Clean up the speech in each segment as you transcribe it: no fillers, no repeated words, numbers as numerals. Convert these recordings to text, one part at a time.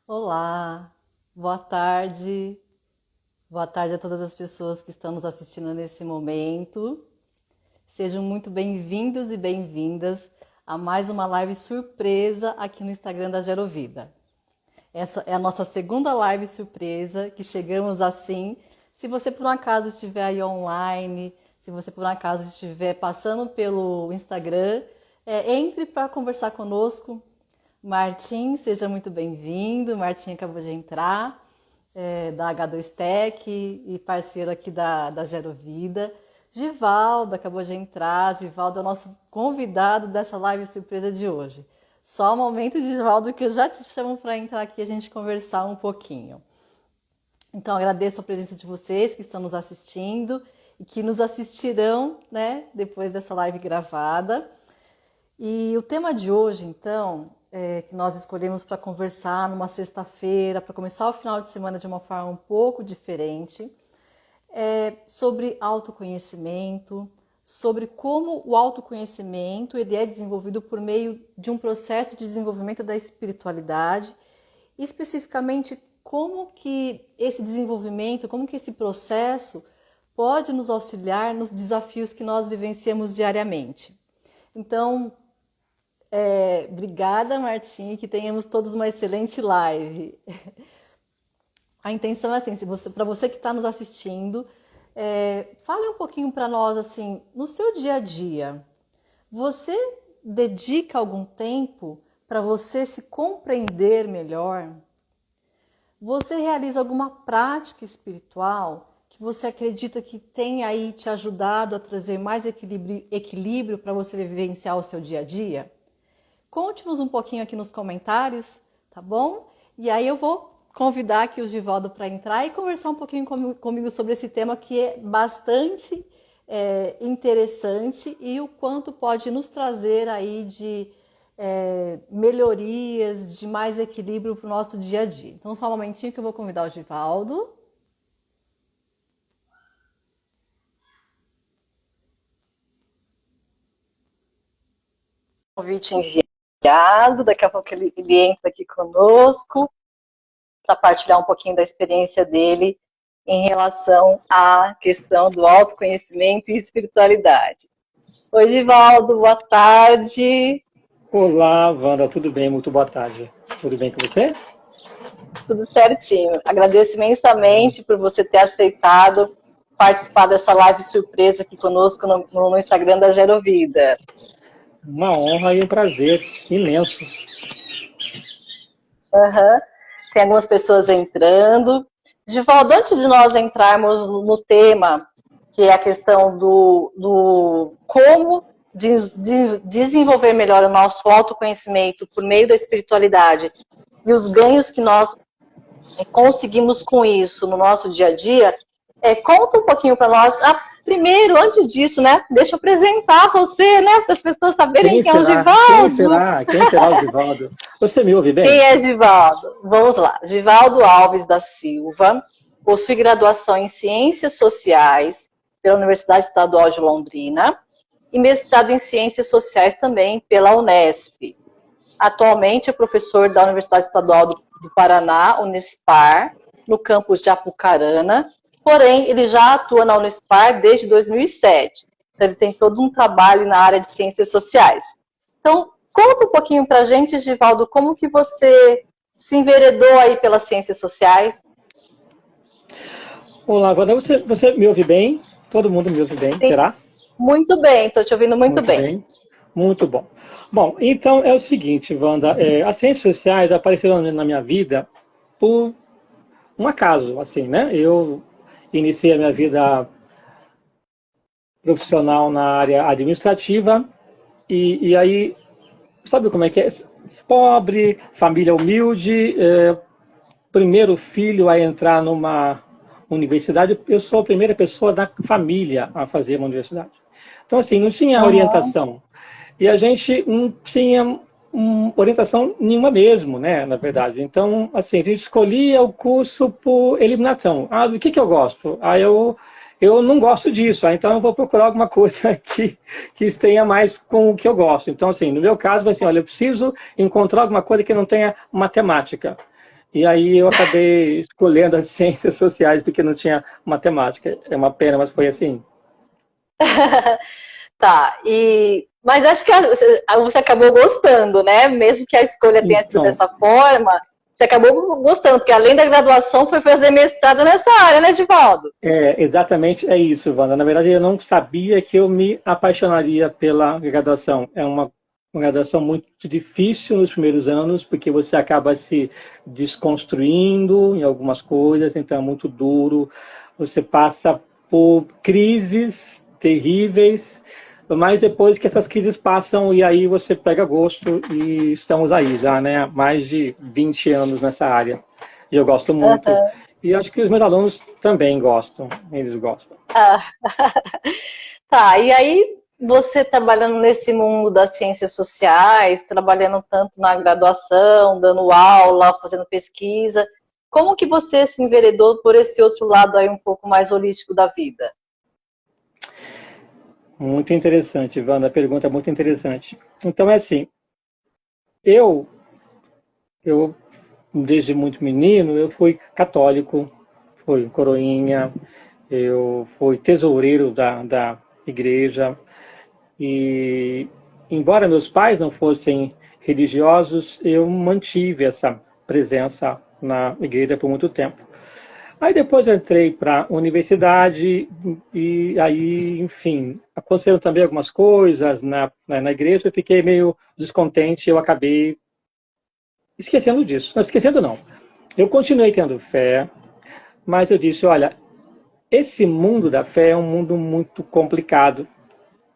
Olá, boa tarde. Boa tarde a todas as pessoas que estão nos assistindo nesse momento. Sejam muito bem-vindos e bem-vindas a mais uma live surpresa aqui no Instagram da Gerovida. Essa é a nossa segunda live surpresa que chegamos assim. Se você por um acaso estiver aí online, se você por um acaso estiver passando pelo Instagram, entre para conversar conosco. Martim, seja muito bem-vindo. Martim acabou de entrar, da H2Tech e parceiro aqui da Gerovida. Givaldo acabou de entrar. Givaldo é o nosso convidado dessa live surpresa de hoje. Só um momento, Givaldo, que eu já te chamo para entrar aqui e a gente conversar um pouquinho. Então, agradeço a presença de vocês que estão nos assistindo e que nos assistirão, né, depois dessa live gravada. E o tema de hoje, então, que nós escolhemos para conversar numa sexta-feira, para começar o final de semana de uma forma um pouco diferente, é sobre autoconhecimento, sobre como o autoconhecimento ele é desenvolvido por meio de um processo de desenvolvimento da espiritualidade, e especificamente como que esse desenvolvimento, como que esse processo pode nos auxiliar nos desafios que nós vivenciamos diariamente. Então, obrigada, Martim, que tenhamos todos uma excelente live. A intenção é assim, para você que está nos assistindo, fale um pouquinho para nós, assim, no seu dia a dia, você dedica algum tempo para você se compreender melhor? Você realiza alguma prática espiritual que você acredita que tem aí te ajudado a trazer mais equilíbrio para você vivenciar o seu dia a dia? Conte-nos um pouquinho aqui nos comentários, tá bom? E aí eu vou convidar aqui o Givaldo para entrar e conversar um pouquinho comigo sobre esse tema que é bastante interessante e o quanto pode nos trazer aí de melhorias, de mais equilíbrio para o nosso dia a dia. Então, só um momentinho que eu vou convidar o Givaldo. Convite enviado, daqui a pouco ele entra aqui conosco para partilhar um pouquinho da experiência dele em relação à questão do autoconhecimento e espiritualidade. Oi, Givaldo, boa tarde. Olá, Wanda, tudo bem? Muito boa tarde. Tudo bem com você? Tudo certinho. Agradeço imensamente por você ter aceitado participar dessa live surpresa aqui conosco no Instagram da Gerovida. Uma honra e um prazer imenso. Uhum. Tem algumas pessoas entrando. Givaldo, antes de nós entrarmos no tema, que é a questão do como desenvolver melhor o nosso autoconhecimento por meio da espiritualidade e os ganhos que nós conseguimos com isso no nosso dia a dia, conta um pouquinho para nós. Primeiro, antes disso, né? Deixa eu apresentar você, né? Para as pessoas saberem quem é o Givaldo. Quem será o Givaldo? Você me ouve bem? Quem é Givaldo? Vamos lá. Givaldo Alves da Silva possui graduação em Ciências Sociais pela Universidade Estadual de Londrina e mestrado em Ciências Sociais também pela Unesp. Atualmente é professor da Universidade Estadual do Paraná, Unespar, no campus de Apucarana. Porém, ele já atua na Unespar desde 2007. Então, ele tem todo um trabalho na área de ciências sociais. Então, conta um pouquinho para a gente, Givaldo, como que você se enveredou aí pelas ciências sociais? Olá, Wanda, você me ouve bem? Todo mundo me ouve bem, Sim. será? Muito bem, estou te ouvindo muito bem. Muito bom. Bom, então é o seguinte, Wanda, as ciências sociais apareceram na minha vida por um acaso, assim, né? Eu iniciei a minha vida profissional na área administrativa e aí, sabe como é que é? Pobre, família humilde, primeiro filho a entrar numa universidade, eu sou a primeira pessoa da família a fazer uma universidade. Então, assim, não tinha orientação. E a gente não tinha orientação nenhuma mesmo, né, na verdade. Então, assim, a gente escolhia o curso por eliminação. Do que eu gosto? Eu não gosto disso, então eu vou procurar alguma coisa que tenha mais com o que eu gosto. Então, assim, no meu caso, assim, olha, eu preciso encontrar alguma coisa que não tenha matemática. E aí eu acabei escolhendo as ciências sociais porque não tinha matemática. É uma pena, mas foi assim. Tá, mas acho que você acabou gostando, né? Mesmo que a escolha tenha sido Então, dessa forma, você acabou gostando, porque além da graduação foi fazer mestrado nessa área, né, Divaldo? exatamente é isso, Wanda. Na verdade, eu não sabia que eu me apaixonaria pela graduação. É uma graduação muito difícil nos primeiros anos, porque você acaba se desconstruindo em algumas coisas, então é muito duro. Você passa por crises terríveis, mas depois que essas crises passam, e aí você pega gosto, e estamos aí já, né? Há mais de 20 anos nessa área. E eu gosto muito. Aham. E acho que os meus alunos também gostam, eles gostam. Ah, tá, e aí você trabalhando nesse mundo das ciências sociais, trabalhando tanto na graduação, dando aula, fazendo pesquisa, como que você se enveredou por esse outro lado aí um pouco mais holístico da vida? Muito interessante, Wanda, a pergunta é muito interessante. Então é assim, eu, eu desde muito menino, eu fui católico, fui coroinha, eu fui tesoureiro da igreja, e embora meus pais não fossem religiosos, eu mantive essa presença na igreja por muito tempo. Aí depois eu entrei para a universidade e aí, enfim, aconteceram também algumas coisas na igreja, eu fiquei meio descontente, eu acabei esquecendo disso. Não, esquecendo não. Eu continuei tendo fé, mas eu disse, olha, esse mundo da fé é um mundo muito complicado.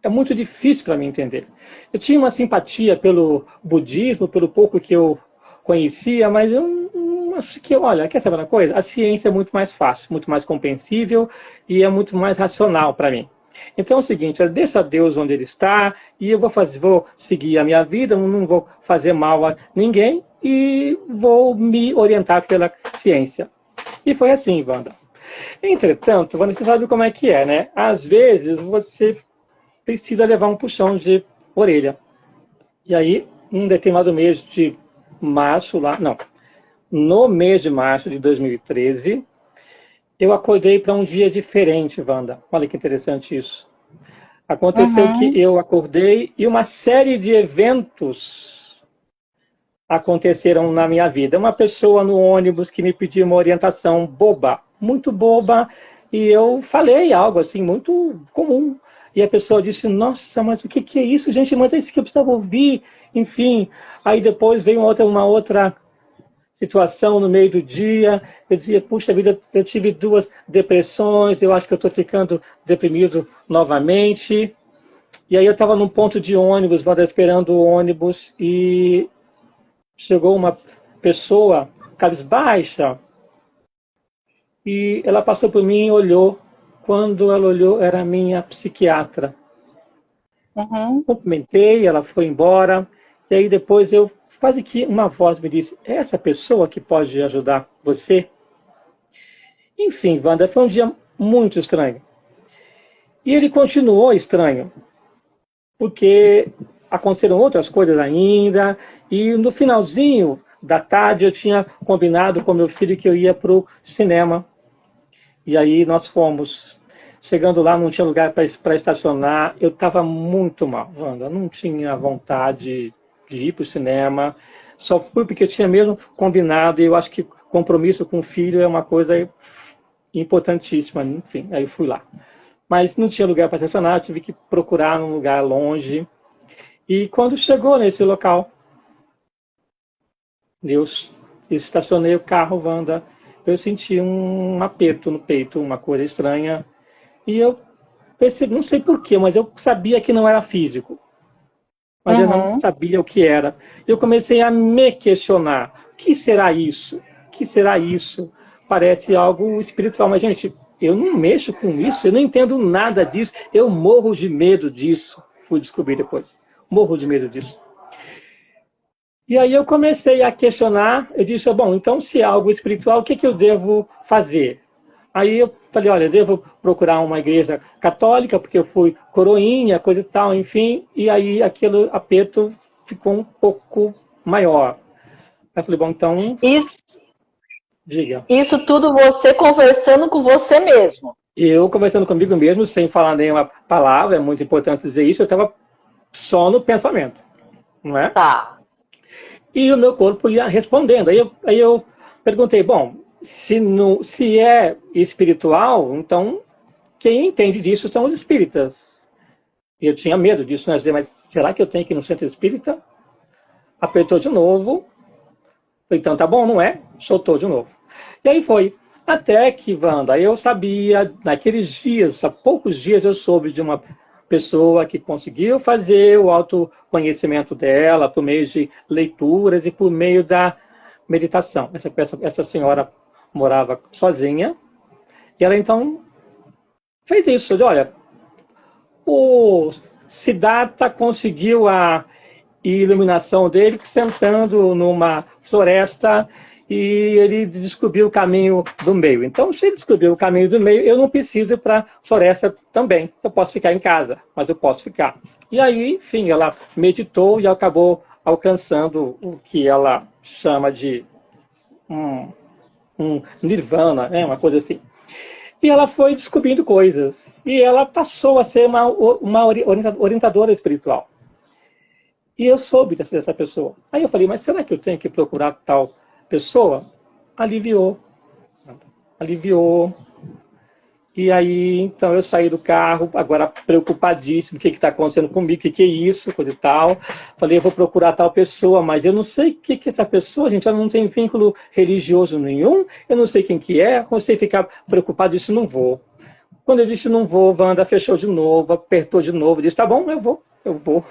É muito difícil para mim entender. Eu tinha uma simpatia pelo budismo, pelo pouco que eu conhecia, mas eu acho que, olha, quer saber uma coisa? A ciência é muito mais fácil, muito mais compreensível e é muito mais racional para mim. Então é o seguinte, deixa Deus onde Ele está e eu vou seguir a minha vida, não vou fazer mal a ninguém e vou me orientar pela ciência. E foi assim, Wanda. Entretanto, Wanda, você sabe como é que é, né? Às vezes você precisa levar um puxão de orelha. E aí, um determinado mês de março, lá, não, no mês de março de 2013, eu acordei para um dia diferente, Wanda. Olha que interessante isso. Aconteceu que Uhum. eu acordei e uma série de eventos aconteceram na minha vida. Uma pessoa no ônibus que me pediu uma orientação boba, muito boba, e eu falei algo assim, muito comum. E a pessoa disse, nossa, mas o que é isso, gente? Mas é isso que eu precisava ouvir. Enfim, aí depois veio uma outra situação no meio do dia. Eu dizia, puxa vida, eu tive 2 depressões, eu acho que eu estou ficando deprimido novamente. E aí eu estava num ponto de ônibus, esperando o ônibus, e chegou uma pessoa cabisbaixa e ela passou por mim e olhou. Quando ela olhou, era a minha psiquiatra. Uhum. Cumprimentei, ela foi embora, e aí depois eu, quase que uma voz me disse, é essa pessoa que pode ajudar você? Enfim, Wanda, foi um dia muito estranho. E ele continuou estranho, porque aconteceram outras coisas ainda, e no finalzinho da tarde eu tinha combinado com meu filho que eu ia para o cinema. E aí nós fomos. Chegando lá, não tinha lugar para estacionar. Eu estava muito mal, Wanda. Não tinha vontade de ir para o cinema. Só fui porque eu tinha mesmo combinado. E eu acho que compromisso com o filho é uma coisa importantíssima. Enfim, aí eu fui lá. Mas não tinha lugar para estacionar, tive que procurar num lugar longe. E quando chegou nesse local, eu estacionei o carro, Wanda, eu senti um aperto no peito, uma coisa estranha. E eu percebi, não sei porquê, mas eu sabia que não era físico. Mas eu não Uhum. sabia o que era. Eu comecei a me questionar. O que será isso? O que será isso? Parece algo espiritual. Mas, gente, eu não mexo com isso, eu não entendo nada disso. Eu morro de medo disso. Fui descobrir depois. Morro de medo disso. E aí eu comecei a questionar, eu disse, bom, então se é algo espiritual, o que eu devo fazer? Aí eu falei, olha, eu devo procurar uma igreja católica, porque eu fui coroinha, coisa e tal, enfim, e aí aquele aperto ficou um pouco maior. Aí eu falei, bom, então, Isso, Diga. Isso tudo você conversando com você mesmo. Eu conversando comigo mesmo, sem falar nenhuma palavra, é muito importante dizer isso, eu estava só no pensamento, não é? Tá. E o meu corpo ia respondendo. Aí eu perguntei, bom, se é espiritual, então quem entende disso são os espíritas. E eu tinha medo disso, né? Mas será que eu tenho que ir no centro espírita? Apertou de novo. Falei, então tá bom, não é? Soltou de novo. E aí foi. Até que, Wanda, eu sabia, naqueles dias, há poucos dias, eu soube de uma pessoa que conseguiu fazer o autoconhecimento dela por meio de leituras e por meio da meditação. Essa senhora morava sozinha e ela então fez isso. Olha, o Siddhartha conseguiu a iluminação dele sentando numa floresta e ele descobriu o caminho do meio. Então, se ele descobriu o caminho do meio, eu não preciso ir para a floresta também. Eu posso ficar em casa, mas eu posso ficar. E aí, enfim, ela meditou e acabou alcançando o que ela chama de um nirvana, né? Uma coisa assim. E ela foi descobrindo coisas. E ela passou a ser uma orientadora espiritual. E eu soube dessa pessoa. Aí eu falei, mas será que eu tenho que procurar tal pessoa? Aliviou. Aliviou. E aí, então, eu saí do carro, agora preocupadíssimo, o que está acontecendo comigo, o que é isso, coisa e tal. Falei, eu vou procurar tal pessoa, mas eu não sei o que é essa pessoa, gente, ela não tem vínculo religioso nenhum, eu não sei quem que é, comecei a ficar preocupado, disse, não vou. Quando eu disse não vou, Wanda fechou de novo, apertou de novo, disse, tá bom, eu vou.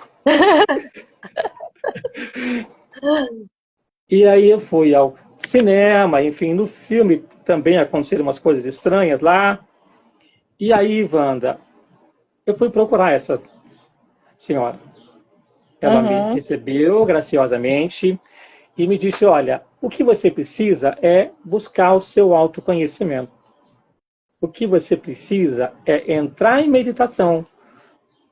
E aí eu fui ao cinema, enfim, no filme também aconteceram umas coisas estranhas lá. E aí, Wanda, eu fui procurar essa senhora. Ela me Uhum. recebeu graciosamente e me disse, olha, o que você precisa é buscar o seu autoconhecimento. O que você precisa é entrar em meditação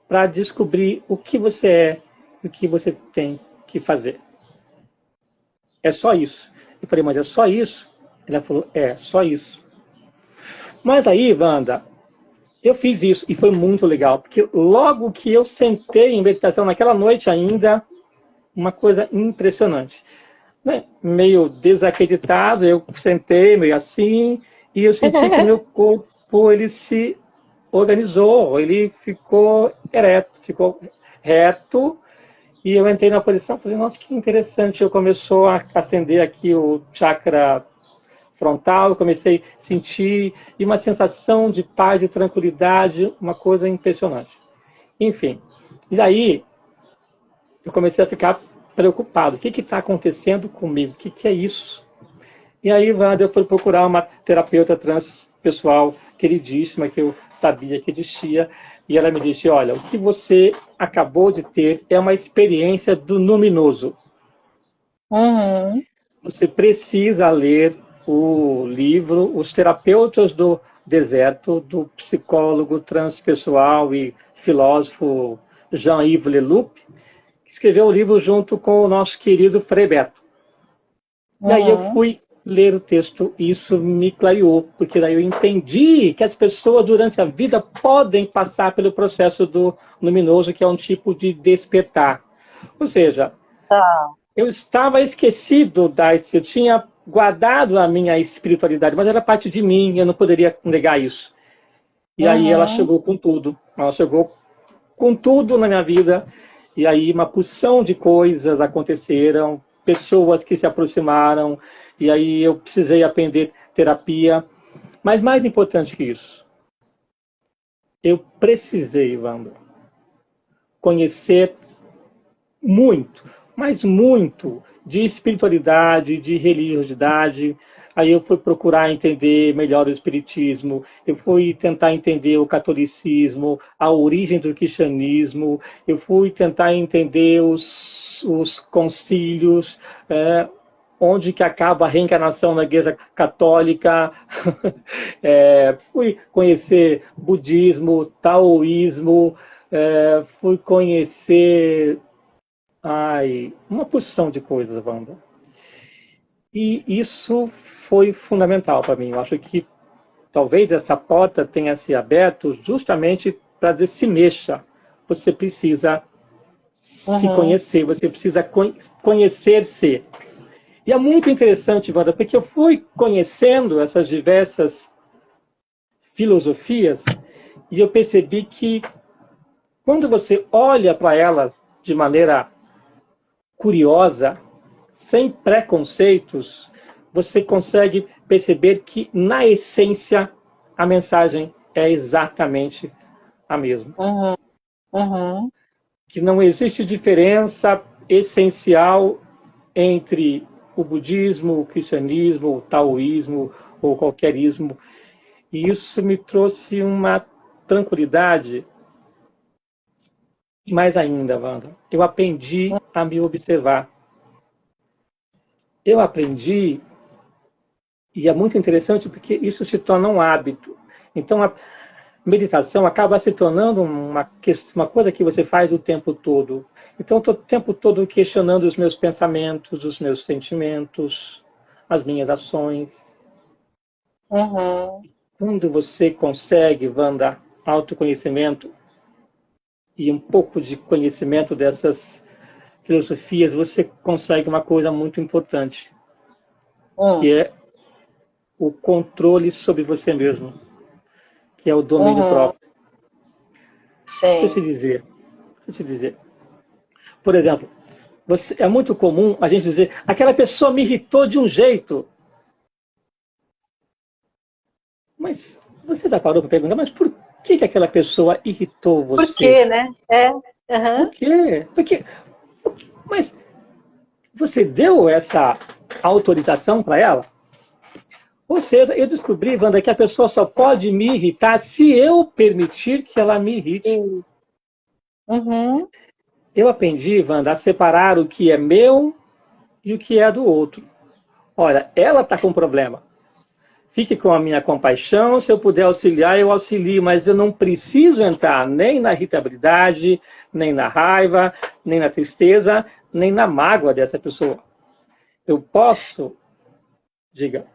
para descobrir o que você é e o que você tem que fazer. É só isso. Eu falei, mas é só isso? Ela falou, é, só isso. Mas aí, Wanda, eu fiz isso e foi muito legal, porque logo que eu sentei em meditação naquela noite ainda, uma coisa impressionante. Né? Meio desacreditado, eu sentei meio assim, e eu senti que meu corpo ele se organizou, ele ficou ereto, ficou reto, e eu entrei na posição, falei, nossa, que interessante, eu começou a acender aqui o chakra frontal, eu comecei a sentir e uma sensação de paz e tranquilidade, uma coisa impressionante. Enfim, e daí eu comecei a ficar preocupado. O que está acontecendo comigo? O que é isso? E aí, Wanda, eu fui procurar uma terapeuta transpessoal queridíssima, que eu sabia que existia, e ela me disse, olha, o que você acabou de ter é uma experiência do luminoso. Uhum. Você precisa ler o livro Os Terapeutas do Deserto, do psicólogo transpessoal e filósofo Jean-Yves Leloup, que escreveu o livro junto com o nosso querido Frei Beto. E aí eu Uhum. fui ler o texto e isso me clareou, porque daí eu entendi que as pessoas durante a vida podem passar pelo processo do luminoso, que é um tipo de despertar. Ou seja, Tá. eu estava esquecido eu tinha guardado a minha espiritualidade, mas era parte de mim, eu não poderia negar isso. E aí ela Uhum. chegou com tudo, ela chegou com tudo na minha vida, e aí uma porção de coisas aconteceram, pessoas que se aproximaram, e aí eu precisei aprender terapia. Mas mais importante que isso, eu precisei, Wanda, conhecer muito, mas muito, de espiritualidade, de religiosidade. Aí eu fui procurar entender melhor o espiritismo, eu fui tentar entender o catolicismo, a origem do cristianismo, eu fui tentar entender os concílios, onde que acaba a reencarnação na Igreja Católica, fui conhecer budismo, taoísmo, fui conhecer uma porção de coisas, Wanda. E isso foi fundamental para mim. Eu acho que talvez essa porta tenha se aberto justamente para dizer se mexa. Você precisa se Uhum. conhecer, você precisa conhecer-se. E é muito interessante, Wanda, porque eu fui conhecendo essas diversas filosofias e eu percebi que quando você olha para elas de maneira curiosa, sem preconceitos, você consegue perceber que, na essência, a mensagem é exatamente a mesma. Uhum. Uhum. Que não existe diferença essencial entre o budismo, o cristianismo, o taoísmo ou qualquer ismo. E isso me trouxe uma tranquilidade. Mais ainda, Wanda, eu aprendi a me observar. Eu aprendi, e é muito interessante porque isso se torna um hábito. Então, a meditação acaba se tornando uma coisa que você faz o tempo todo. Então, estou o tempo todo questionando os meus pensamentos, os meus sentimentos, as minhas ações. Uhum. Quando você consegue, Wanda, autoconhecimento e um pouco de conhecimento dessas filosofias, você consegue uma coisa muito importante, que Uhum. é o controle sobre você mesmo, que é o domínio Uhum. próprio. Deixa eu Sim. te dizer, deixa eu te dizer. Por exemplo, é muito comum a gente dizer, aquela pessoa me irritou de um jeito. Mas você já parou para perguntar, mas por que aquela pessoa irritou Por você? quê, né? É. Por Uhum. quê? Mas você deu essa autorização para ela? Ou seja, eu descobri, Wanda, que a pessoa só pode me irritar se eu permitir que ela me irrite. Sim. Uhum. Eu aprendi, Wanda, a separar o que é meu e o que é do outro. Olha, ela está com problema. Fique com a minha compaixão, se eu puder auxiliar, eu auxilio, mas eu não preciso entrar nem na irritabilidade, nem na raiva, nem na tristeza, nem na mágoa dessa pessoa. Eu posso, diga.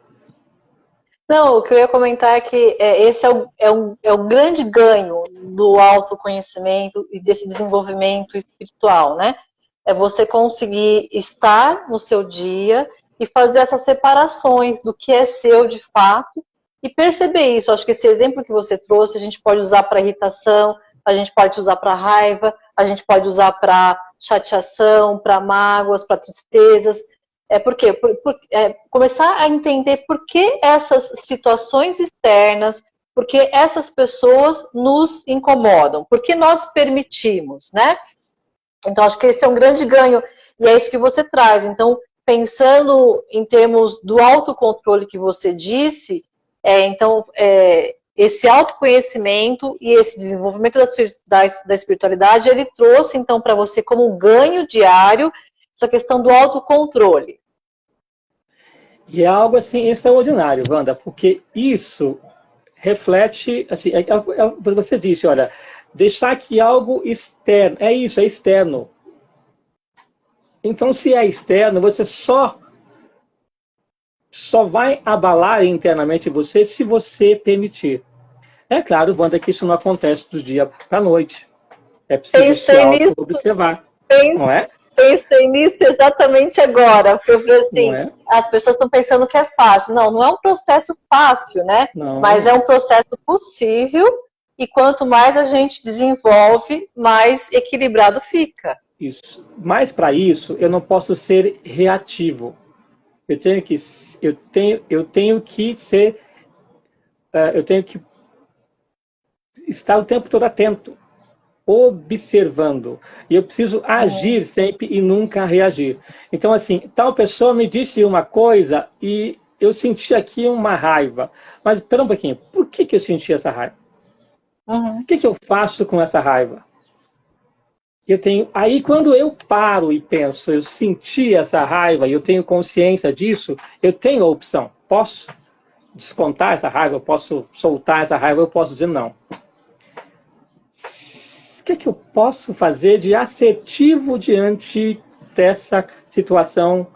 Não, o que eu ia comentar é que esse é o grande ganho do autoconhecimento e desse desenvolvimento espiritual, né? É você conseguir estar no seu dia e fazer essas separações do que é seu de fato e perceber isso. Acho que esse exemplo que você trouxe, a gente pode usar para irritação, a gente pode usar para raiva, a gente pode usar para chateação, para mágoas, para tristezas. Por quê? Começar a entender por que essas situações externas, por que essas pessoas nos incomodam, por que nós permitimos, né? Então, acho que esse é um grande ganho, e é isso que você traz. Então, pensando em termos do autocontrole que você disse, esse autoconhecimento e esse desenvolvimento da espiritualidade, ele trouxe, então, para você como um ganho diário, essa questão do autocontrole. E é algo assim extraordinário, Wanda, porque isso reflete, assim, você disse, olha, deixar que algo externo, é isso, é externo. Então, se é externo, você só vai abalar internamente você se você permitir. É claro, Wanda, que isso não acontece do dia para a noite. É preciso se Pensei nisso, auto-observar, não é? pensei nisso exatamente agora. Porque eu falei Não assim, é? as pessoas estão pensando que é fácil. Não, não é um processo fácil, né? Não, Mas é não. um processo possível e quanto mais a gente desenvolve, mais equilibrado fica. Isso. Mas para isso, eu não posso ser reativo. Eu tenho que ser, eu tenho que estar o tempo todo atento, observando. E eu preciso Uhum. agir sempre e nunca reagir. Então, assim, tal pessoa me disse uma coisa e eu senti aqui uma raiva. Mas, espera um pouquinho, por que eu senti essa raiva? O Uhum. que eu faço com essa raiva? Aí quando eu paro e penso, eu senti essa raiva e eu tenho consciência disso, eu tenho a opção. Posso descontar essa raiva, eu posso soltar essa raiva, eu posso dizer não. O que eu posso fazer de assertivo diante dessa situação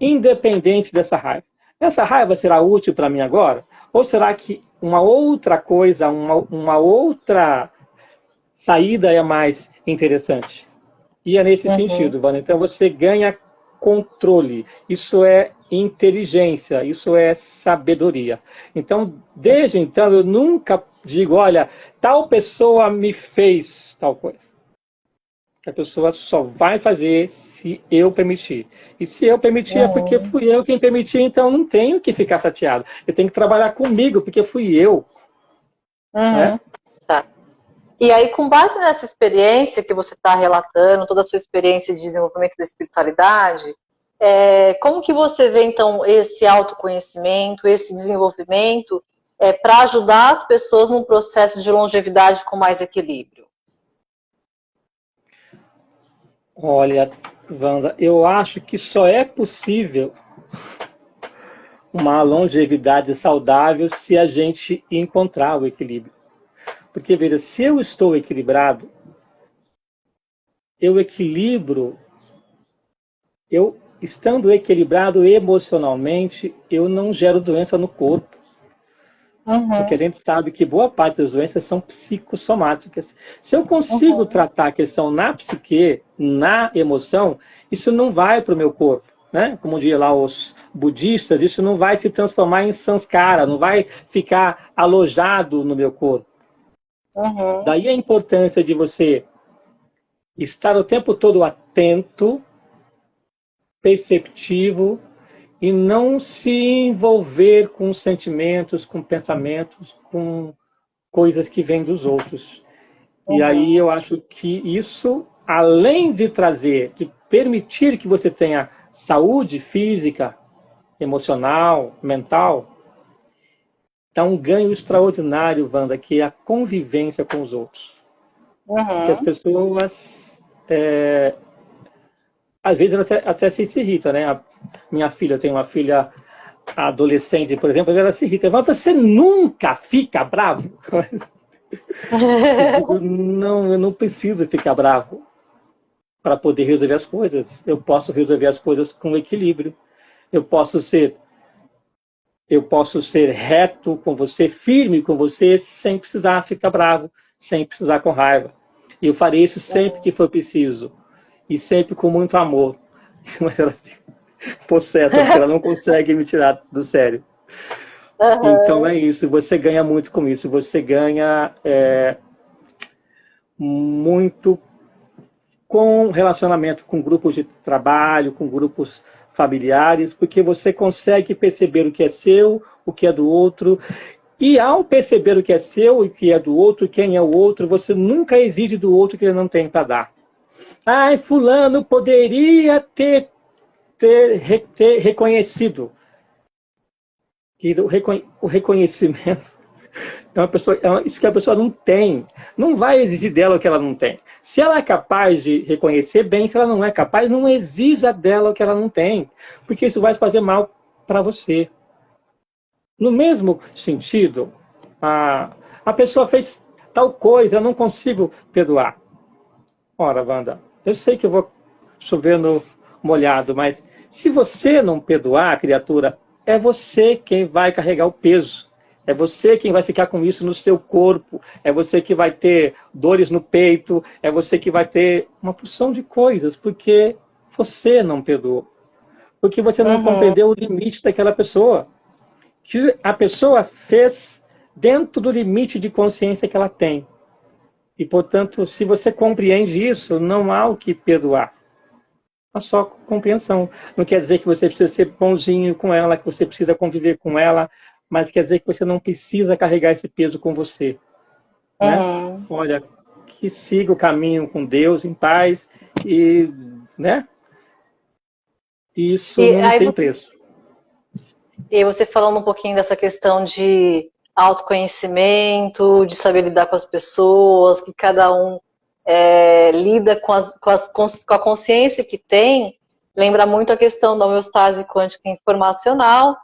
independente dessa raiva. Essa raiva será útil para mim agora? Ou será que uma outra coisa, uma outra saída é mais interessante? E é nesse sentido, Vânia. Então você ganha controle. Isso é inteligência, isso é sabedoria. Então, desde então, eu nunca digo, olha, tal pessoa me fez tal coisa. A pessoa só vai fazer se eu permitir. E se eu permitir é porque fui eu quem permiti, então não tenho que ficar chateado. Eu tenho que trabalhar comigo, porque fui eu. Né? Tá. E aí, com base nessa experiência que você está relatando, toda a sua experiência de desenvolvimento da espiritualidade, como que você vê, então, esse autoconhecimento, esse desenvolvimento para ajudar as pessoas num processo de longevidade com mais equilíbrio? Olha, Wanda, eu acho que só é possível uma longevidade saudável se a gente encontrar o equilíbrio. Porque, veja, se eu estou equilibrado, eu equilibro, estando equilibrado emocionalmente, eu não gero doença no corpo. Porque a gente sabe que boa parte das doenças são psicossomáticas. Se eu consigo tratar a questão na psique, na emoção, isso não vai para o meu corpo. Né? Como dizem lá os budistas, isso não vai se transformar em samskara, não vai ficar alojado no meu corpo. Daí a importância de você estar o tempo todo atento, perceptivo, e não se envolver com sentimentos, com pensamentos, com coisas que vêm dos outros. E aí eu acho que isso, além de trazer, de permitir que você tenha saúde física, emocional, mental, dá um ganho extraordinário, Wanda, que é a convivência com os outros. Que as pessoas, às vezes, elas até se irritam, né? Minha filha, eu tenho uma filha adolescente, por exemplo, ela se irrita. Mas você nunca fica bravo? Eu digo, não, eu não preciso ficar bravo para poder resolver as coisas. Eu posso resolver as coisas com equilíbrio. Eu posso ser reto com você, firme com você, sem precisar ficar bravo, sem precisar com raiva. E eu farei isso sempre que for preciso. E sempre com muito amor. Mas ela fica possessa, porque ela não consegue me tirar do sério. Então é isso, você ganha muito com isso. Você ganha muito com relacionamento com grupos de trabalho, com grupos familiares, porque você consegue perceber o que é seu, o que é do outro. E ao perceber o que é seu e o que é do outro, quem é o outro, você nunca exige do outro que ele não tem para dar. Ai, fulano poderia ter reconhecido. Que o reconhecimento é uma pessoa, isso que a pessoa não tem. Não vai exigir dela o que ela não tem. Se ela é capaz de reconhecer bem, se ela não é capaz, não exija dela o que ela não tem. Porque isso vai fazer mal para você. No mesmo sentido, a pessoa fez tal coisa, eu não consigo perdoar. Ora, Wanda, eu sei que eu vou chover no molhado, mas se você não perdoar, criatura, é você quem vai carregar o peso. É você quem vai ficar com isso no seu corpo. É você que vai ter dores no peito. É você que vai ter uma porção de coisas, porque você não perdoou. Porque você não compreendeu o limite daquela pessoa. Que a pessoa fez dentro do limite de consciência que ela tem. E, portanto, se você compreende isso, não há o que perdoar. Há só compreensão. Não quer dizer que você precisa ser bonzinho com ela, que você precisa conviver com ela, mas quer dizer que você não precisa carregar esse peso com você. Né? Olha, que siga o caminho com Deus em paz e, né? Isso não tem preço. E você falando um pouquinho dessa questão de autoconhecimento, de saber lidar com as pessoas, que cada um lida com a consciência que tem, lembra muito a questão da homeostase quântica informacional,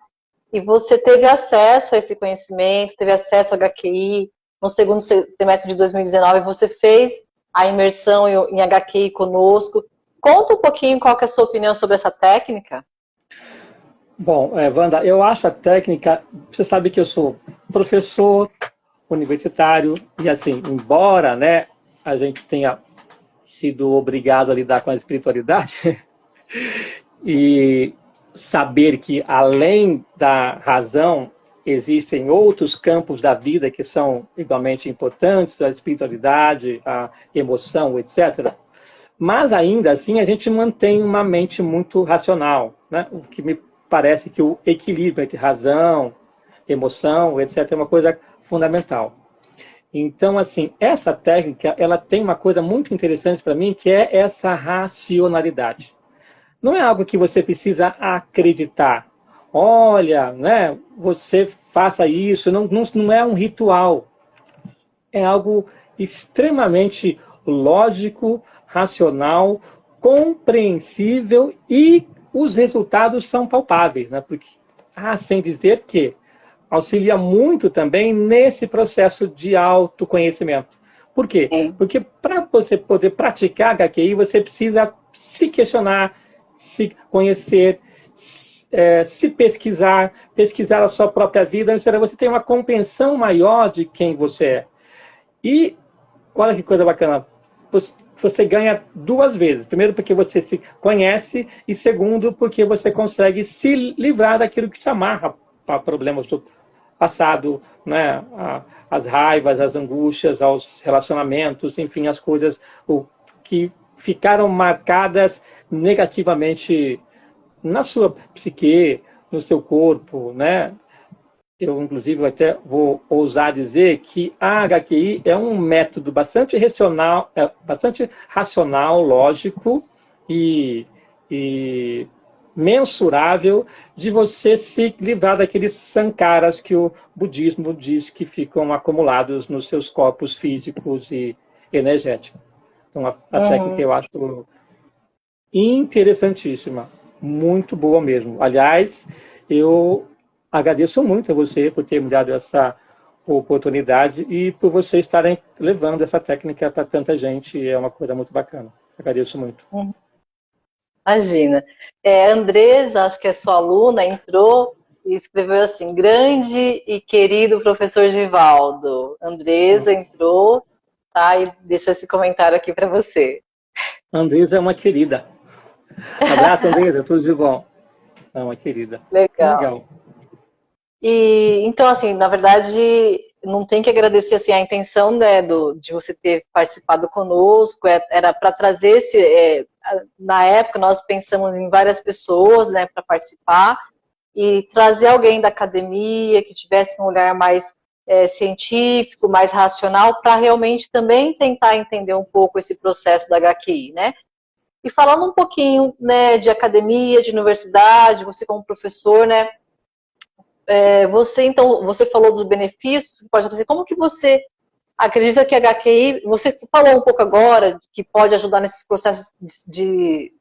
e você teve acesso a esse conhecimento, teve acesso ao HQI, no segundo semestre de 2019, você fez a imersão em HQI conosco. Conta um pouquinho qual que é a sua opinião sobre essa técnica. Bom, Wanda, eu acho a técnica, você sabe que eu sou professor universitário e assim, embora, né, a gente tenha sido obrigado a lidar com a espiritualidade e saber que além da razão existem outros campos da vida que são igualmente importantes, a espiritualidade, a emoção, etc. Mas ainda assim a gente mantém uma mente muito racional, né? O que me parece que o equilíbrio entre razão, emoção, etc. é uma coisa fundamental. Então, assim, essa técnica, ela tem uma coisa muito interessante para mim, que é essa racionalidade. Não é algo que você precisa acreditar. Olha, né, você faça isso, não é um ritual. É algo extremamente lógico, racional, compreensível e os resultados são palpáveis, né? Porque, sem dizer que auxilia muito também nesse processo de autoconhecimento. Por quê? Sim. Porque para você poder praticar HQI, você precisa se questionar, se conhecer, se pesquisar, pesquisar a sua própria vida, você tem uma compreensão maior de quem você é. E olha que coisa bacana, você ganha duas vezes. Primeiro, porque você se conhece, e segundo, porque você consegue se livrar daquilo que te amarra para problemas do passado, né? As raivas, as angústias, aos relacionamentos, enfim, as coisas que ficaram marcadas negativamente na sua psique, no seu corpo, né? Eu, inclusive, até vou ousar dizer que a HQI é um método bastante racional, lógico e mensurável de você se livrar daqueles sankaras que o budismo diz que ficam acumulados nos seus corpos físicos e energéticos. Então, a técnica eu acho interessantíssima, muito boa mesmo. Aliás, eu agradeço muito a você por ter me dado essa oportunidade e por você estarem levando essa técnica para tanta gente. É uma coisa muito bacana. Agradeço muito. Imagina. Andresa, acho que é sua aluna, entrou e escreveu assim: grande e querido professor Givaldo. Andresa entrou, tá? E deixou esse comentário aqui para você. Andresa é uma querida. Um abraço, Andresa. Tudo de bom. É uma querida. Legal. Legal. E então, assim, na verdade, não tem que agradecer assim, a intenção, né, de você ter participado conosco, era para trazer na época nós pensamos em várias pessoas, né, para participar e trazer alguém da academia que tivesse um olhar mais científico, mais racional, para realmente também tentar entender um pouco esse processo da HQI, né? E falando um pouquinho, né, de academia, de universidade, você como professor, né? Você falou dos benefícios que pode trazer. Como que você acredita que a HQI, você falou um pouco agora que pode ajudar nesses processos de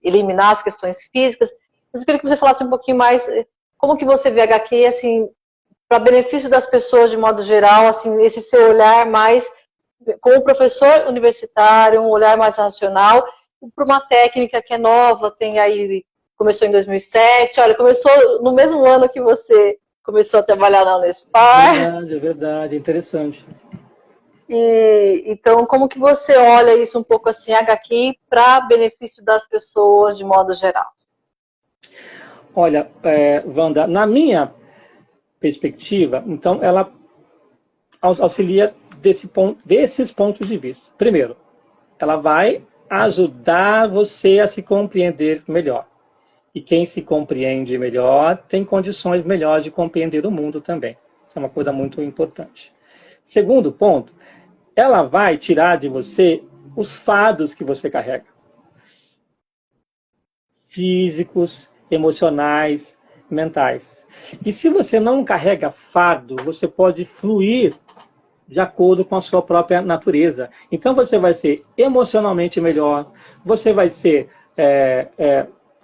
eliminar as questões físicas, mas eu queria que você falasse um pouquinho mais como que você vê a HQI, assim, para benefício das pessoas de modo geral, assim, esse seu olhar mais como professor universitário, um olhar mais racional, para uma técnica que é nova, tem aí, começou em 2007, olha, começou no mesmo ano que você começou a trabalhar na Unespar. É verdade, interessante. Então, como que você olha isso um pouco assim, HQ, para benefício das pessoas de modo geral? Olha, Wanda, na minha perspectiva, então, ela auxilia desses pontos de vista. Primeiro, ela vai ajudar você a se compreender melhor. E quem se compreende melhor tem condições melhores de compreender o mundo também. Isso é uma coisa muito importante. Segundo ponto, ela vai tirar de você os fardos que você carrega. Físicos, emocionais, mentais. E se você não carrega fardo, você pode fluir de acordo com a sua própria natureza. Então você vai ser emocionalmente melhor, você vai ser,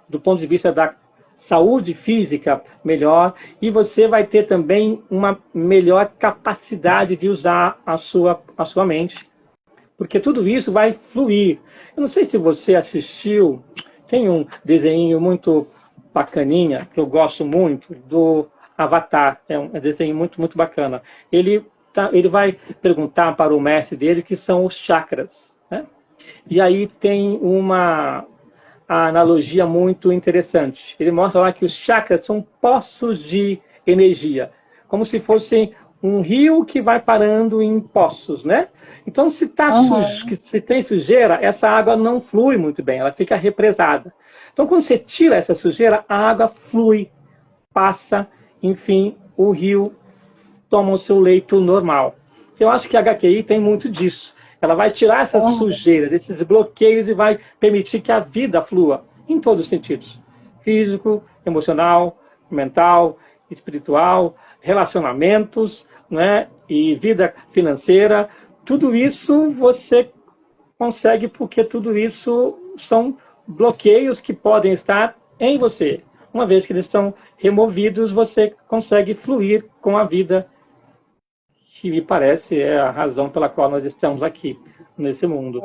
do ponto de vista da saúde física, melhor, e você vai ter também uma melhor capacidade de usar a sua mente. Porque tudo isso vai fluir. Eu não sei se você assistiu, tem um desenho muito bacaninha, que eu gosto muito, do Avatar. É um desenho muito, muito bacana. Ele vai perguntar para o mestre dele o que são os chakras, né? E aí tem uma analogia muito interessante. Ele mostra lá que os chakras são poços de energia, como se fossem um rio que vai parando em poços, né? Então, se tá sujo, se tem sujeira, essa água não flui muito bem, ela fica represada. Então, quando você tira essa sujeira, a água flui, passa, enfim, o rio toma o seu leito normal. Eu acho que a HQI tem muito disso. Ela vai tirar essas sujeiras, esses bloqueios e vai permitir que a vida flua em todos os sentidos. Físico, emocional, mental, espiritual, relacionamentos, né? E vida financeira. Tudo isso você consegue porque tudo isso são bloqueios que podem estar em você. Uma vez que eles são removidos, você consegue fluir com a vida, que me parece é a razão pela qual nós estamos aqui, nesse mundo.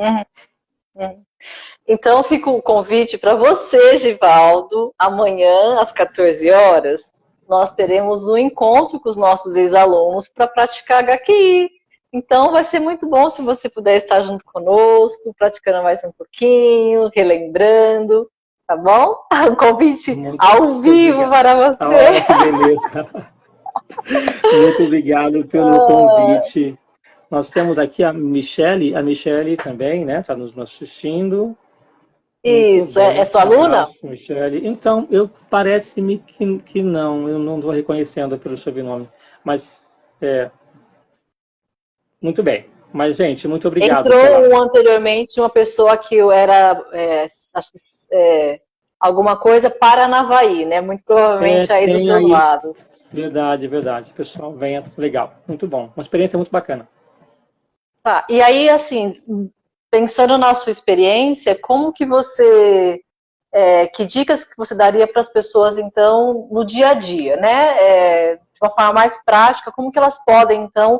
Então, fica o convite para você, Givaldo. Amanhã, às 14 horas, nós teremos um encontro com os nossos ex-alunos para praticar HQI. Então, vai ser muito bom se você puder estar junto conosco, praticando mais um pouquinho, relembrando, tá bom? Um convite muito ao vivo obrigado. Para você. Ah, que beleza. Muito obrigado pelo convite. Nós temos aqui a Michele também, né? Está nos assistindo. Isso, é sua aluna? Michele. Então, parece-me que não, eu não estou reconhecendo pelo sobrenome, mas muito bem. Mas, gente, muito obrigado. Entrou anteriormente uma pessoa que eu era, acho que alguma coisa Paranavaí, né? Muito provavelmente aí do seu lado. Verdade. Pessoal, venha, legal, muito bom. Uma experiência muito bacana. Tá, e aí, assim, pensando na sua experiência, como que você... que dicas que você daria para as pessoas, então, no dia a dia, né? De uma forma mais prática, como que elas podem, então,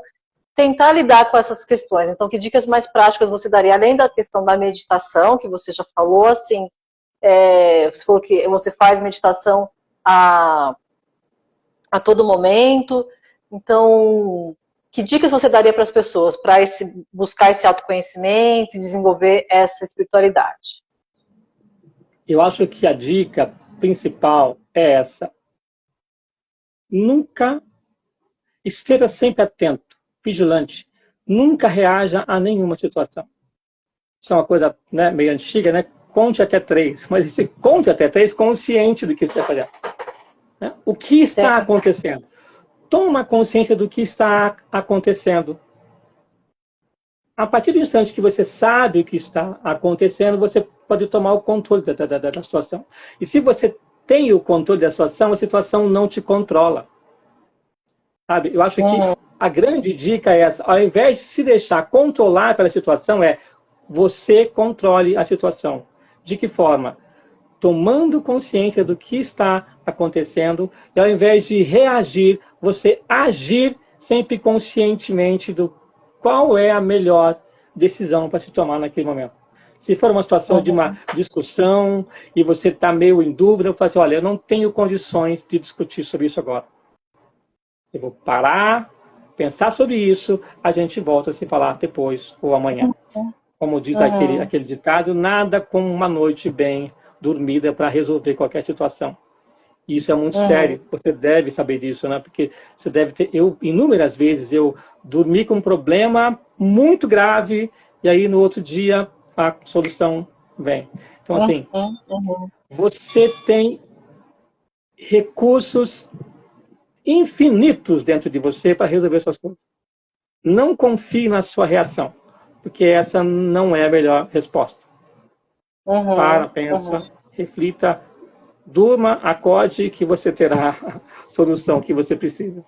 tentar lidar com essas questões? Então, que dicas mais práticas você daria? Além da questão da meditação, que você já falou, assim, você falou que você faz meditação a todo momento. Então, que dicas você daria para as pessoas para buscar esse autoconhecimento e desenvolver essa espiritualidade? Eu acho que a dica principal é essa. Nunca esteja sempre atento, vigilante. Nunca reaja a nenhuma situação. Isso é uma coisa, né, meio antiga, né? Conte até 3. Mas esse conte até 3 consciente do que você está fazendo. Né? O que está acontecendo? Toma consciência do que está acontecendo. A partir do instante que você sabe o que está acontecendo, você pode tomar o controle da situação. E se você tem o controle da situação, a situação não te controla. Sabe? Eu acho que a grande dica é essa. Ao invés de se deixar controlar pela situação, você controle a situação. De que forma? Tomando consciência do que está acontecendo, e ao invés de reagir, você agir sempre conscientemente do qual é a melhor decisão para se tomar naquele momento. Se for uma situação de uma discussão e você está meio em dúvida, eu falo assim, olha, eu não tenho condições de discutir sobre isso agora. Eu vou parar, pensar sobre isso, a gente volta a se falar depois ou amanhã. Como diz aquele ditado, nada como uma noite bem dormida para resolver qualquer situação. Isso é muito sério. Você deve saber disso, né? Porque você deve ter... inúmeras vezes, eu dormi com um problema muito grave e aí no outro dia a solução vem. Então, assim, você tem recursos infinitos dentro de você para resolver suas coisas. Não confie na sua reação, porque essa não é a melhor resposta. Pensa, reflita, durma, acorde, que você terá a solução que você precisa.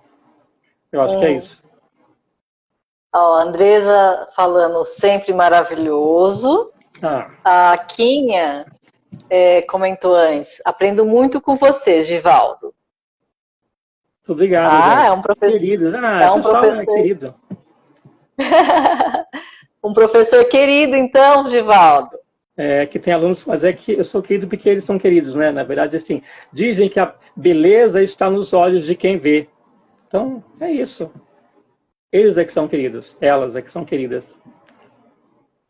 Eu acho que é isso. A Andresa falando sempre maravilhoso. A Quinha comentou antes, aprendo muito com você, Givaldo. Muito obrigado, é um professor querido. É querido. Um professor querido, então, Givaldo. que tem alunos, mas é que eu sou querido porque eles são queridos, né? Na verdade, assim, dizem que a beleza está nos olhos de quem vê. Então, é isso. Eles é que são queridos, elas é que são queridas.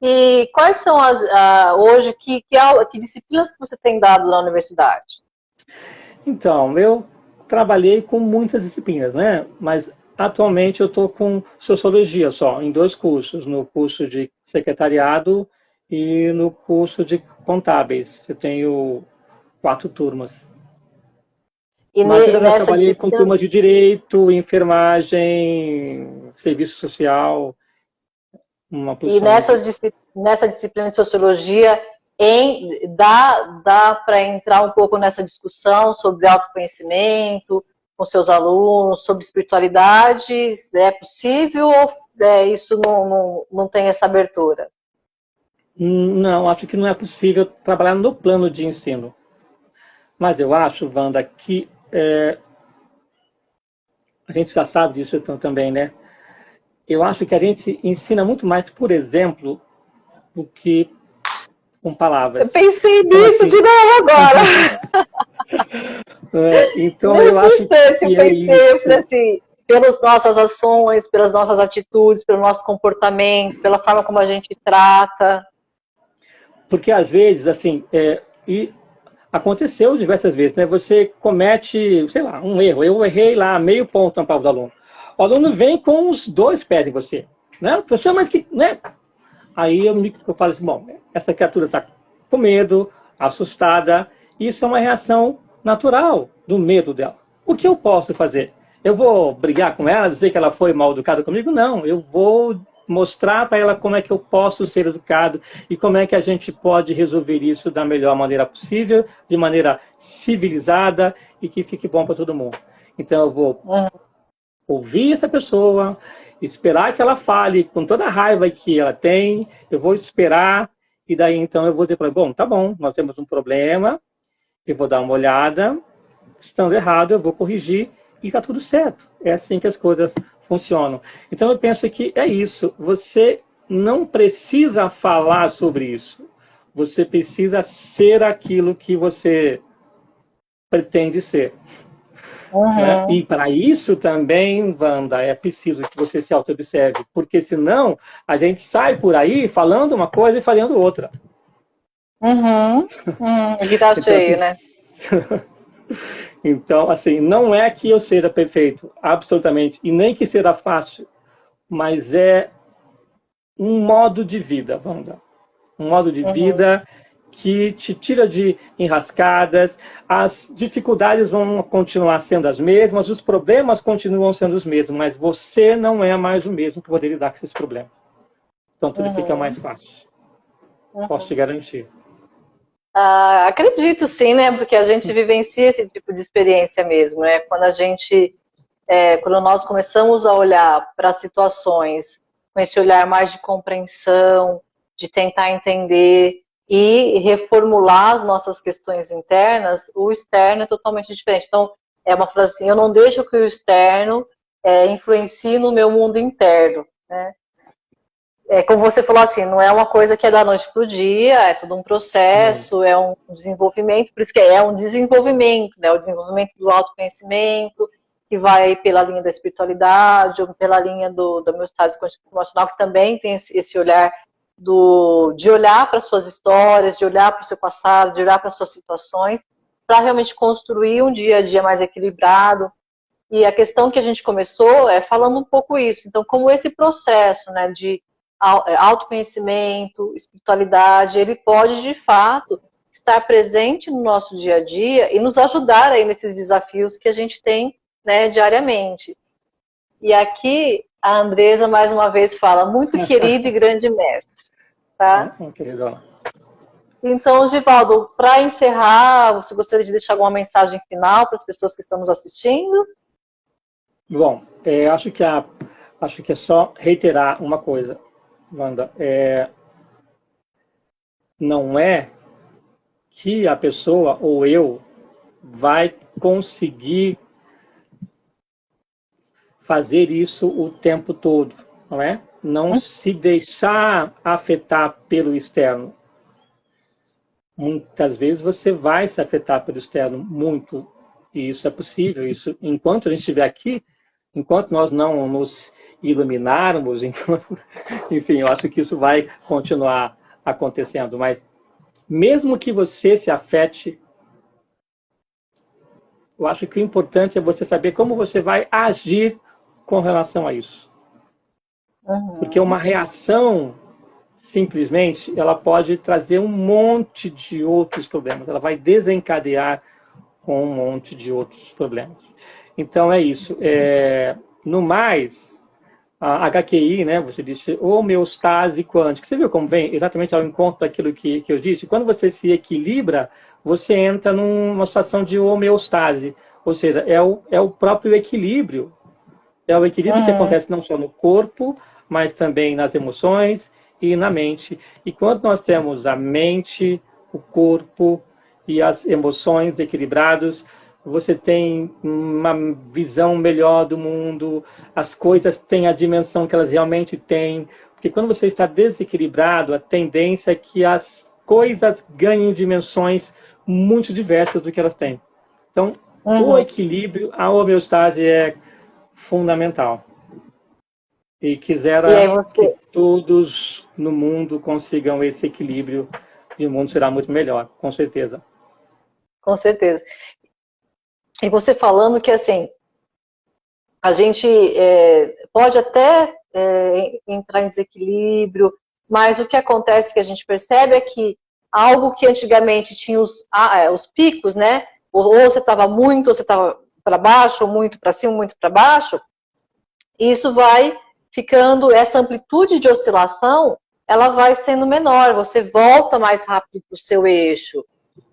E quais são hoje, que disciplinas que você tem dado na universidade? Então, eu trabalhei com muitas disciplinas, né? Mas atualmente eu estou com sociologia só, em 2 cursos, no curso de secretariado e no curso de contábeis. Eu tenho 4 turmas. E Mas eu já nessa trabalhei com disciplina, turmas de direito, enfermagem, serviço social, uma e posição de... nessa disciplina de sociologia, dá para entrar um pouco nessa discussão sobre autoconhecimento com seus alunos, sobre espiritualidade? É possível ou isso não tem essa abertura? Não, acho que não é possível trabalhar no plano de ensino. Mas eu acho, Wanda, que a gente já sabe disso então, também, né? Eu acho que a gente ensina muito mais por exemplo do que com Eu palavras. pensei Então, nisso assim, de novo agora. então eu Nesse acho instante eu que é pensei, eu falei isso. assim, pelas nossas ações, pelas nossas atitudes, pelo nosso comportamento, pela forma como a gente trata. Porque às vezes, assim, e aconteceu diversas vezes, né? Você comete, sei lá, um erro. Eu errei lá meio ponto na prova do aluno. O aluno vem com os 2 pés em você, né? Professor, mas que, né? Aí eu falo assim, bom, essa criatura está com medo, assustada, e isso é uma reação natural do medo dela. O que eu posso fazer? Eu vou brigar com ela, dizer que ela foi mal educada comigo? Não, eu vou mostrar para ela como é que eu posso ser educado e como é que a gente pode resolver isso da melhor maneira possível, de maneira civilizada e que fique bom para todo mundo. Então eu vou ouvir essa pessoa, esperar que ela fale com toda a raiva que ela tem, eu vou esperar, e daí então eu vou dizer para ela, bom, tá bom, nós temos um problema, eu vou dar uma olhada, estando errado eu vou corrigir, e tá tudo certo. É assim que as coisas funcionam. Então eu penso que é isso, você não precisa falar sobre isso, você precisa ser aquilo que você pretende ser. Né? Uhum, E para isso também, Wanda, é preciso que você se auto-observe, porque senão a gente sai por aí falando uma coisa e fazendo outra. aqui tá Então, cheio, né? então, assim, não é que eu seja perfeito, absolutamente, e nem que seja fácil, mas é um modo de vida, Wanda. Um modo de Uhum, vida que te tira de enrascadas, as dificuldades vão continuar sendo as mesmas, os problemas continuam sendo os mesmos, mas você não é mais o mesmo para poder lidar com esses problemas. Então tudo fica mais uhum, fácil. Posso te uhum. garantir. Acredito sim, né? Porque a gente vivencia esse tipo de experiência mesmo, né? Quando nós começamos a olhar para situações com esse olhar mais de compreensão, de tentar entender e reformular as nossas questões internas, o externo é totalmente diferente. Então, é uma frase assim, eu não deixo que o externo influencie no meu mundo interno, né? Como você falou assim, não é uma coisa que é da noite para o dia, é todo um Não. processo, é um desenvolvimento, por isso que é um desenvolvimento, né? O desenvolvimento do autoconhecimento, que vai pela linha da espiritualidade, ou pela linha do meu estado emocional, que também tem esse olhar de olhar para suas histórias, de olhar para o seu passado, de olhar para suas situações, para realmente construir um dia a dia mais equilibrado. E a questão que a gente começou é falando um pouco isso. Então, como esse processo, né, de autoconhecimento, espiritualidade, ele pode, de fato, estar presente no nosso dia a dia e nos ajudar aí nesses desafios que a gente tem, né, diariamente. E aqui a Andresa, mais uma vez, fala, muito querido e grande mestre, tá? Querido. Então, Givaldo, para encerrar, você gostaria de deixar alguma mensagem final para as pessoas que estão nos assistindo? Bom, acho que é só reiterar uma coisa, Wanda. Não é que a pessoa ou eu vai conseguir fazer isso o tempo todo, não é? Não se deixar afetar pelo externo. muitas vezes você vai se afetar pelo externo muito, e isso é possível. Isso, enquanto a gente estiver aqui, enquanto nós não nos iluminarmos, enquanto, enfim, eu acho que isso vai continuar acontecendo. Mas mesmo que você se afete, eu acho que o importante é você saber como você vai agir com relação a isso. Porque uma reação, simplesmente, ela pode trazer um monte de outros problemas. Ela vai desencadear com um monte de outros problemas. Então, é isso. No mais, a HQI, né, você disse, homeostase quântica. Você viu como vem exatamente ao encontro daquilo que eu disse? Quando você se equilibra, você entra numa situação de homeostase. Ou seja, é o próprio equilíbrio. É o equilíbrio que acontece não só no corpo, mas também nas emoções e na mente. E quando nós temos a mente, o corpo e as emoções equilibrados, você tem uma visão melhor do mundo, as coisas têm a dimensão que elas realmente têm. Porque quando você está desequilibrado, a tendência é que as coisas ganhem dimensões muito diversas do que elas têm. Então, o equilíbrio, a homeostase é fundamental. E quisera que todos no mundo consigam esse equilíbrio e o mundo será muito melhor, com certeza. Com certeza. E você falando que, assim, a gente pode até entrar em desequilíbrio, mas o que acontece que a gente percebe é que algo que antigamente tinha os picos, né? Ou você estava muito, ou você estava para baixo, ou muito para cima, muito para baixo, e isso vai ficando, essa amplitude de oscilação, ela vai sendo menor, você volta mais rápido para o seu eixo,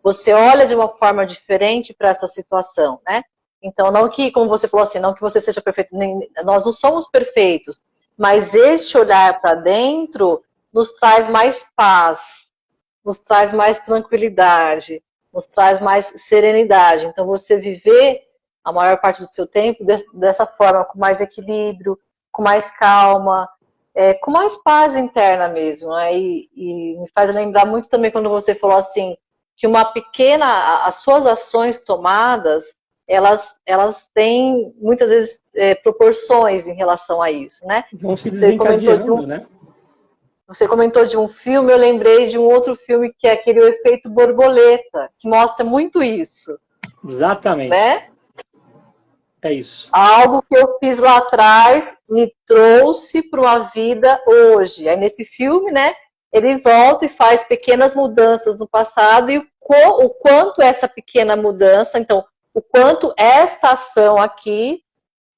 você olha de uma forma diferente para essa situação, né? Então, não que, como você falou assim, não que você seja perfeito, nós não somos perfeitos, mas este olhar para dentro nos traz mais paz, nos traz mais tranquilidade, nos traz mais serenidade. Então, você viver a maior parte do seu tempo dessa forma, com mais equilíbrio, com mais calma, com mais paz interna mesmo. Né? E me faz lembrar muito também quando você falou assim, que as suas ações tomadas, elas têm muitas vezes proporções em relação a isso, né? Vão se desencadeando, né? Você comentou de um filme, eu lembrei de um outro filme que é aquele O Efeito Borboleta, que mostra muito isso. Exatamente. Né? É isso. Algo que eu fiz lá atrás me trouxe para uma vida hoje. Aí nesse filme, né, ele volta e faz pequenas mudanças no passado e o quanto essa pequena mudança, então, o quanto esta ação aqui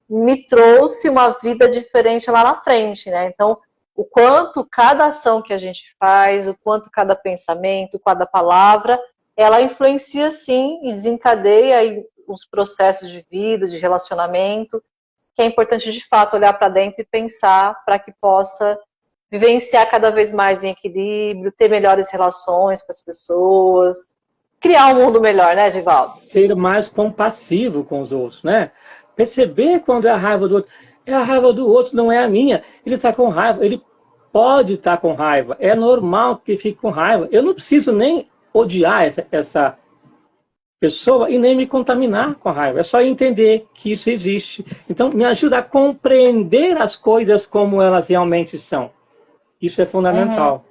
me trouxe uma vida diferente lá na frente, né? Então, o quanto cada ação que a gente faz, o quanto cada pensamento, cada palavra, ela influencia sim e desencadeia os processos de vida, de relacionamento, que é importante de fato olhar para dentro e pensar para que possa vivenciar cada vez mais em equilíbrio, ter melhores relações com as pessoas, criar um mundo melhor, né, Givaldo? Ser mais compassivo com os outros, né? Perceber quando é a raiva do outro. É a raiva do outro, não é a minha. Ele está com raiva, ele pode estar com raiva. É normal que ele fique com raiva. Eu não preciso nem odiar essa pessoa e nem me contaminar com a raiva. É só entender que isso existe. Então, me ajuda a compreender as coisas como elas realmente são. Isso é fundamental.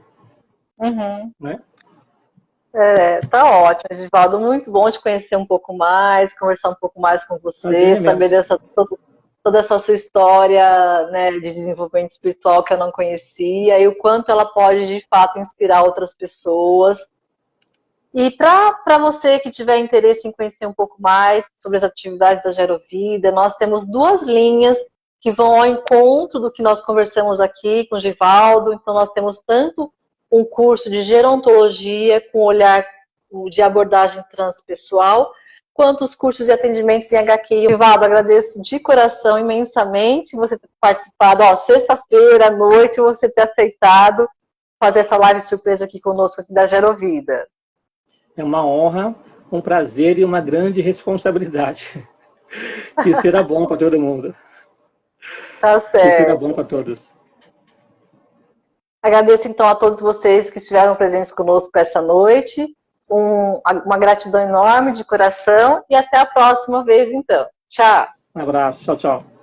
Né? Tá ótimo, Givaldo. Muito bom te conhecer um pouco mais, conversar um pouco mais com você, saber toda essa sua história, né, de desenvolvimento espiritual que eu não conhecia e o quanto ela pode, de fato, inspirar outras pessoas. E para você que tiver interesse em conhecer um pouco mais sobre as atividades da Gerovida, nós temos 2 linhas que vão ao encontro do que nós conversamos aqui com o Givaldo. Então, nós temos tanto um curso de gerontologia com olhar de abordagem transpessoal, quanto os cursos de atendimentos em HQI. Givaldo, agradeço de coração imensamente você ter participado. Sexta-feira à noite, você ter aceitado fazer essa live surpresa aqui conosco aqui da Gerovida. É uma honra, um prazer e uma grande responsabilidade. Que será bom para todo mundo. Tá certo. Que será bom para todos. Agradeço então a todos vocês que estiveram presentes conosco essa noite. uma gratidão enorme de coração e até a próxima vez, então. Tchau. Um abraço, tchau, tchau.